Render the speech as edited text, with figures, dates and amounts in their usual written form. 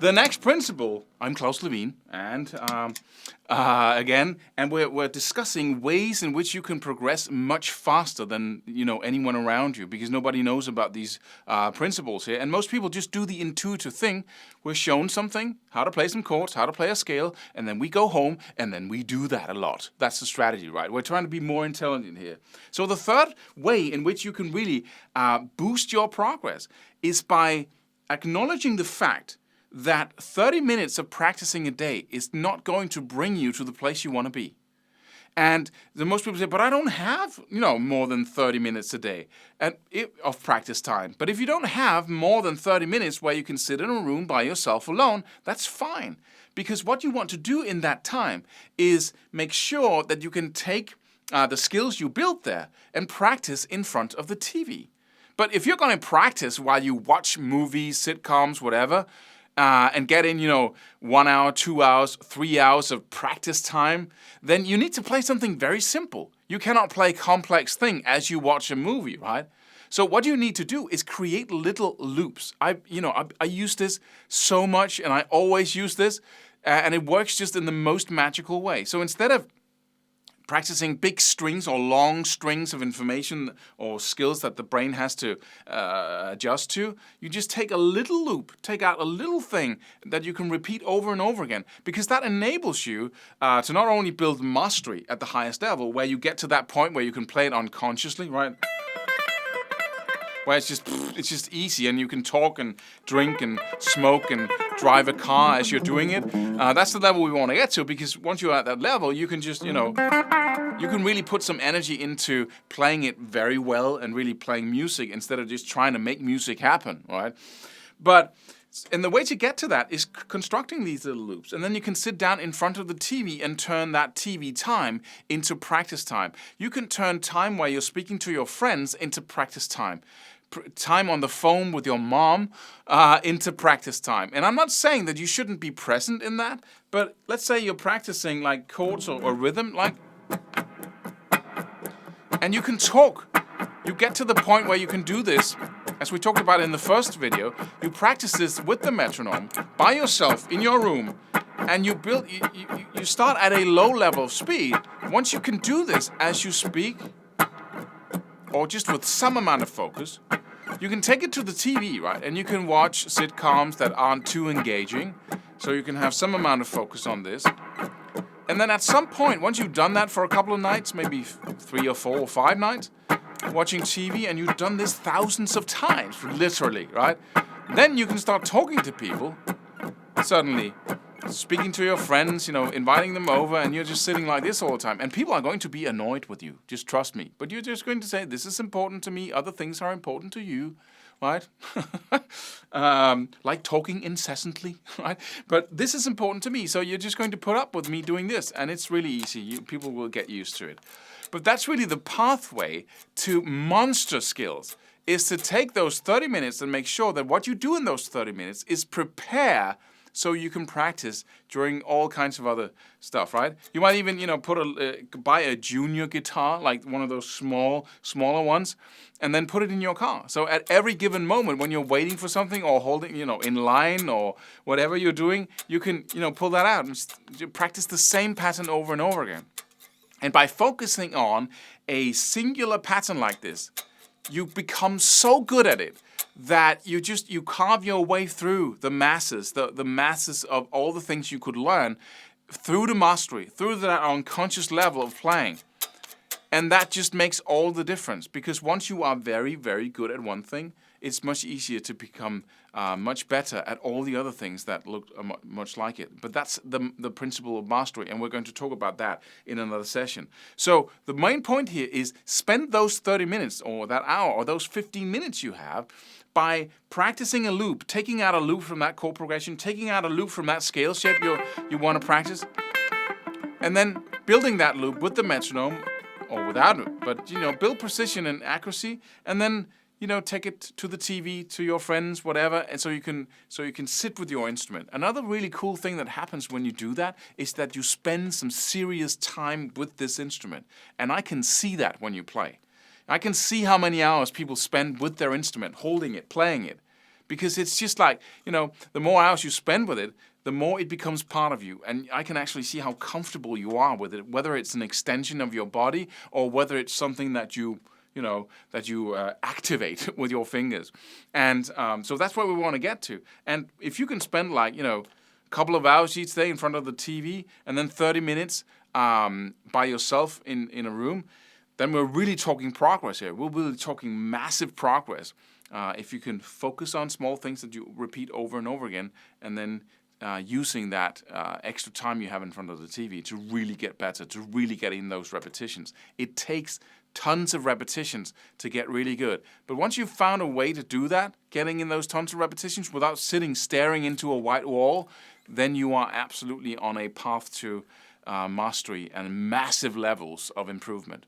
the next principle, I'm Klaus Levine, and we're discussing ways in which you can progress much faster than anyone around you, because nobody knows about these principles here, and most people just do the intuitive thing. We're shown something, how to play some chords, how to play a scale, and then we go home and then we do that a lot. That's the strategy, right? We're trying to be more intelligent here. So the third way in which you can really boost your progress is by acknowledging the fact that 30 minutes of practicing a day is not going to bring you to the place you want to be. And most people say, but I don't have, more than 30 minutes a day of practice time. But if you don't have more than 30 minutes where you can sit in a room by yourself alone, that's fine. Because what you want to do in that time is make sure that you can take the skills you built there and practice in front of the TV. But if you're going to practice while you watch movies, sitcoms, whatever, and get in, 1 hour, 2 hours, 3 hours of practice time, then you need to play something very simple. You cannot play complex thing as you watch a movie, right? So what you need to do is create little loops. I use this so much, and I always use this, and it works just in the most magical way. So instead of practicing big strings or long strings of information or skills that the brain has to adjust to, you just take a little loop, take out a little thing that you can repeat over and over again, because that enables you to not only build mastery at the highest level, where you get to that point where you can play it unconsciously, right? Where it's just easy, and you can talk and drink and smoke and drive a car as you're doing it. That's the level we want to get to, because once you're at that level, you can just, you can really put some energy into playing it very well and really playing music instead of just trying to make music happen, right? And the way to get to that is constructing these little loops. And then you can sit down in front of the TV and turn that TV time into practice time. You can turn time where you're speaking to your friends into practice time. Time on the phone with your mom into practice time. And I'm not saying that you shouldn't be present in that, but let's say you're practicing like chords or rhythm, and you can talk. You get to the point where you can do this, as we talked about in the first video. You practice this with the metronome by yourself in your room, and you start at a low level of speed. Once you can do this as you speak, or just with some amount of focus, you can take it to the TV, right? And you can watch sitcoms that aren't too engaging, so you can have some amount of focus on this. And then at some point, once you've done that for a couple of nights, maybe 3 or 4 or 5 nights, watching TV, and you've done this thousands of times, literally, right? Then you can start talking to people, suddenly speaking to your friends, inviting them over, and you're just sitting like this all the time. And people are going to be annoyed with you, just trust me. But you're just going to say, this is important to me, other things are important to you, right? Like talking incessantly, right? But this is important to me, so you're just going to put up with me doing this, and it's really easy. People will get used to it. But that's really the pathway to monster skills, is to take those 30 minutes and make sure that what you do in those 30 minutes is prepare so you can practice during all kinds of other stuff, right? You might even, buy a junior guitar, like one of those smaller ones, and then put it in your car. So at every given moment when you're waiting for something or holding, in line or whatever you're doing, you can, pull that out and just practice the same pattern over and over again. And by focusing on a singular pattern like this, you become so good at it that you carve your way through the masses of all the things you could learn through the mastery, through that unconscious level of playing. And that just makes all the difference, because once you are very, very good at one thing, it's much easier to become much better at all the other things that look much like it. But that's the principle of mastery, and we're going to talk about that in another session. So the main point here is spend those 30 minutes or that hour or those 15 minutes you have by practicing a loop, taking out a loop from that chord progression, taking out a loop from that scale shape you want to practice, and then building that loop with the metronome or without it. But, build precision and accuracy, and then take it to the TV, to your friends, whatever, and so you can sit with your instrument. Another really cool thing that happens when you do that is that you spend some serious time with this instrument, and I can see that when you play. I can see how many hours people spend with their instrument, holding it, playing it, because it's just like, the more hours you spend with it, the more it becomes part of you. And I can actually see how comfortable you are with it, whether it's an extension of your body or whether it's something that you activate with your fingers. And so that's where we want to get to. And if you can spend a couple of hours each day in front of the TV and then 30 minutes by yourself in a room, then we're really talking progress here. We're really talking massive progress. If you can focus on small things that you repeat over and over again, and then using that extra time you have in front of the TV to really get better, to really get in those repetitions. It takes tons of repetitions to get really good. But once you've found a way to do that, getting in those tons of repetitions without sitting staring into a white wall, then you are absolutely on a path to mastery and massive levels of improvement.